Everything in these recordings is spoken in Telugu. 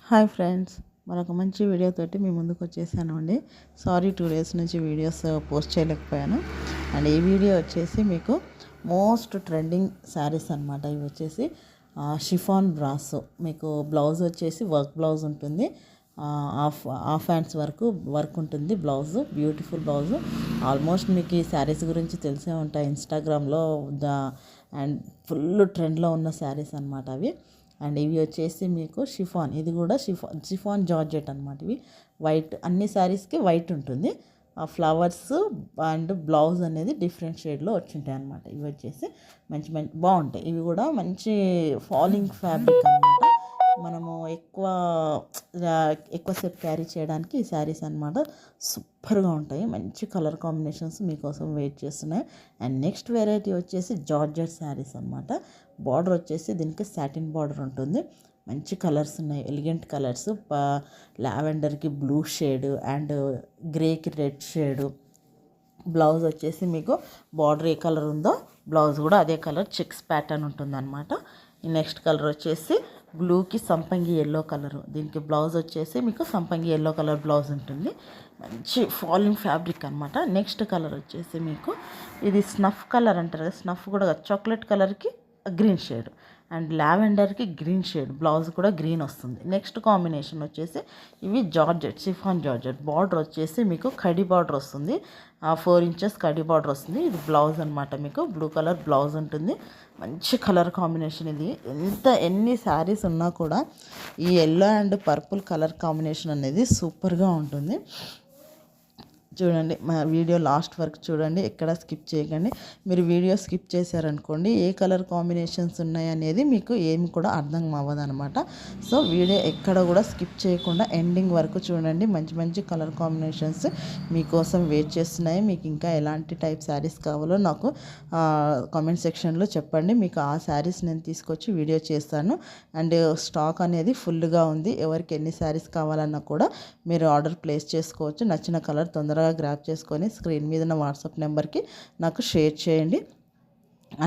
హాయ్ ఫ్రెండ్స్, మరొక మంచి వీడియోతోటి మీ ముందుకు వచ్చేసాను అండి. సారీ 2 డేస్ నుంచి వీడియోస్ పోస్ట్ చేయలేకపోయాను. అండ్ ఈ వీడియో వచ్చేసి మీకు మోస్ట్ ట్రెండింగ్ శారీస్ అనమాట. ఇవి వచ్చేసి షిఫాన్ బ్రాసో. మీకు బ్లౌజ్ వచ్చేసి వర్క్ బ్లౌజ్ ఉంటుంది. హాఫ్ హ్యాండ్స్ వర్క్ ఉంటుంది. Blouse beautiful blouse. ఆల్మోస్ట్ మీకు ఈ శారీస్ గురించి తెలిసే ఉంటాయి. ఇన్స్టాగ్రామ్లో అండ్ ఫుల్ ట్రెండ్లో ఉన్న శారీస్ అనమాట అవి. అండ్ ఇవి వచ్చేసి మీకు షిఫాన్, ఇది కూడా షిఫాన్ జార్జెట్ అనమాట. ఇవి వైట్, అన్ని శారీస్కి వైట్ ఉంటుంది. ఆ ఫ్లవర్స్ అండ్ బ్లౌజ్ అనేది డిఫరెంట్ షేడ్లో వచ్చింటాయి అనమాట. ఇవి వచ్చేసి మంచి బాగుంటాయి. ఇవి కూడా మంచి ఫాలింగ్ ఫ్యాబ్రిక్ అనమాట. మనము ఎక్కువసేపు క్యారీ చేయడానికి ఈ శారీస్ అనమాట సూపర్గా ఉంటాయి. మంచి కలర్ కాంబినేషన్స్ మీకోసం వెయిట్ చేస్తున్నాయి. అండ్ నెక్స్ట్ వెరైటీ వచ్చేసి జార్జెట్ శారీస్ అనమాట. బార్డర్ వచ్చేసి దీనికి సాటిన్ బార్డర్ ఉంటుంది. మంచి కలర్స్ ఉన్నాయి, ఎలిగెంట్ కలర్స్. లావెండర్కి బ్లూ షేడ్ అండ్ గ్రేకి రెడ్ షేడు. బ్లౌజ్ వచ్చేసి మీకు బార్డర్ ఏ కలర్ ఉందో బ్లౌజ్ కూడా అదే కలర్ చెక్స్ ప్యాటర్న్ ఉంటుంది అనమాట. ఈ నెక్స్ట్ కలర్ వచ్చేసి బ్లూకి సంపంగి ఎల్లో కలరు. దీనికి బ్లౌజ్ వచ్చేసి మీకు సంపంగి ఎల్లో కలర్ బ్లౌజ్ ఉంటుంది. మంచి ఫాలింగ్ ఫ్యాబ్రిక్ అనమాట. నెక్స్ట్ కలర్ వచ్చేసి మీకు ఇది స్నఫ్ కలర్ అంటారు కదా, స్నఫ్ కూడా చాక్లెట్ కలర్కి గ్రీన్ షేడ్ అండ్ లావెండర్కి గ్రీన్ షేడ్. బ్లౌజ్ కూడా గ్రీన్ వస్తుంది. నెక్స్ట్ కాంబినేషన్ వచ్చేసి ఇవి జార్జెట్, షిఫాన్ జార్జెట్. బార్డర్ వచ్చేసి మీకు కడి బార్డర్ వస్తుంది. 4 ఇంచెస్ కడి బార్డర్ వస్తుంది. ఇది బ్లౌజ్ అనమాట. మీకు బ్లూ కలర్ బ్లౌజ్ ఉంటుంది. మంచి కలర్ కాంబినేషన్ ఇది. ఎన్ని శారీస్ ఉన్నా కూడా ఈ yellow and purple colour combination అనేది సూపర్గా ఉంటుంది. చూడండి, మా వీడియో లాస్ట్ వరకు చూడండి, ఎక్కడ స్కిప్ చేయకండి. మీరు వీడియో స్కిప్ చేశారనుకోండి ఏ కలర్ కాంబినేషన్స్ ఉన్నాయనేది మీకు ఏమి కూడా అర్థం అవ్వదనమాట. సో వీడియో ఎక్కడ కూడా స్కిప్ చేయకుండా ఎండింగ్ వరకు చూడండి. మంచి మంచి కలర్ కాంబినేషన్స్ మీకోసం వెయిట్ చేస్తున్నాయి. మీకు ఇంకా ఎలాంటి టైప్ శారీస్ కావాలో నాకు కామెంట్ సెక్షన్లో చెప్పండి. మీకు ఆ శారీస్ నేను తీసుకొచ్చి వీడియో చేస్తాను. అండ్ స్టాక్ అనేది ఫుల్గా ఉంది. ఎవరికి ఎన్ని శారీస్ కావాలన్నా కూడా మీరు ఆర్డర్ ప్లేస్ చేసుకోవచ్చు. నచ్చిన కలర్ తొందరగా గ్రాప్ చేసుకొని స్క్రీన్ మీద ఉన్న వాట్సాప్ నెంబర్కి నాకు షేర్ చేయండి.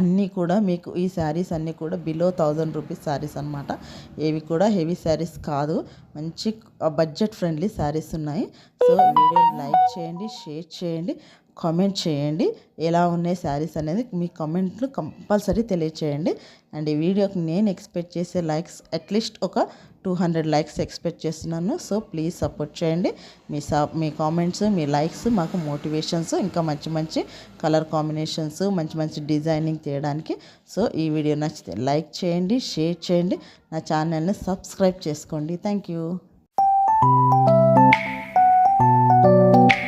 అన్నీ కూడా మీకు ఈ శారీస్ అన్నీ కూడా బిలో 1000 రూపీస్ శారీస్ అనమాట. ఏవి కూడా హెవీ శారీస్ కాదు, మంచి బడ్జెట్ ఫ్రెండ్లీ శారీస్ ఉన్నాయి. సో వీడియోని లైక్ చేయండి, షేర్ చేయండి, కామెంట్ చేయండి. ఎలా ఉన్నాయి శారీస్ అనేది మీ కామెంట్లు కంపల్సరీ తెలియచేయండి. అండ్ ఈ వీడియోకి నేను ఎక్స్పెక్ట్ చేసే లైక్స్ అట్లీస్ట్ ఒక 200 లైక్స్ ఎక్స్పెక్ట్ చేస్తున్నాను. సో ప్లీజ్ సపోర్ట్ చేయండి. మీ కామెంట్స్, మీ లైక్స్ మాకు మోటివేషన్స్, ఇంకా మంచి మంచి కలర్ కాంబినేషన్స్, మంచి మంచి డిజైనింగ్ చేయడానికి. సో ఈ వీడియో నచ్చితే లైక్ చేయండి, షేర్ చేయండి, నా ఛానల్ని సబ్స్క్రైబ్ చేసుకోండి. Thank you.